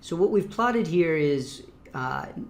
So what we've plotted here is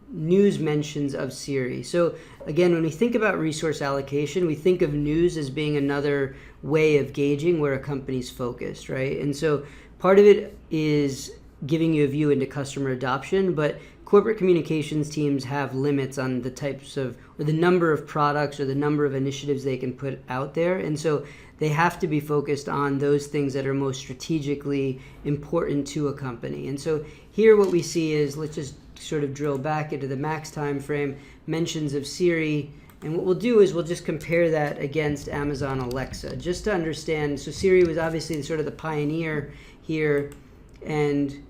news mentions of Siri. So again, when we think about resource allocation, we think of news as being another way of gauging where a company's focused, right? And so part of it is giving you a view into customer adoption, but corporate communications teams have limits on the types of, or the number of products or the number of initiatives they can put out there. And so they have to be focused on those things that are most strategically important to a company. And so here what we see is, let's just sort of drill back into the max time frame, mentions of Siri. And what we'll do is we'll just compare that against Amazon Alexa, just to understand. So Siri was obviously sort of the pioneer here, and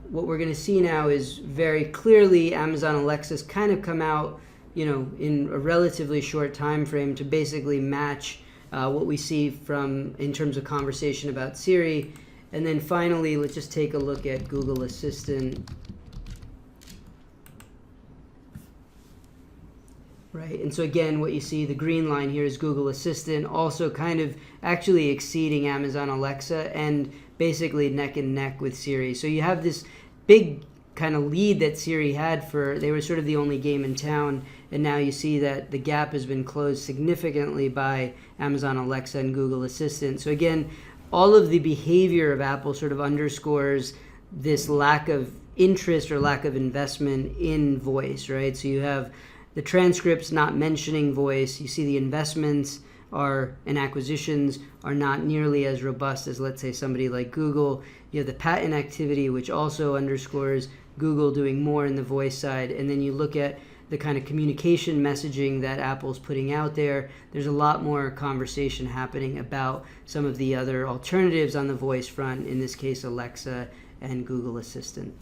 what we're going to see now is very clearly Amazon Alexa's kind of come out, in a relatively short time frame to basically match what we see from in terms of conversation about Siri. And then finally, let's just take a look at Google Assistant. Right, and so again, what you see, the green line here is Google Assistant, also kind of actually exceeding Amazon Alexa and basically neck and neck with Siri. So you have this big kind of lead that Siri had they were sort of the only game in town, and now you see that the gap has been closed significantly by Amazon Alexa and Google Assistant. So again, all of the behavior of Apple sort of underscores this lack of interest or lack of investment in voice, right? So you have the transcripts not mentioning voice. You see the investments and acquisitions are not nearly as robust as, let's say, somebody like Google. You have the patent activity, which also underscores Google doing more in the voice side. And then you look at the kind of communication messaging that Apple's putting out there. There's a lot more conversation happening about some of the other alternatives on the voice front, in this case Alexa and Google Assistant.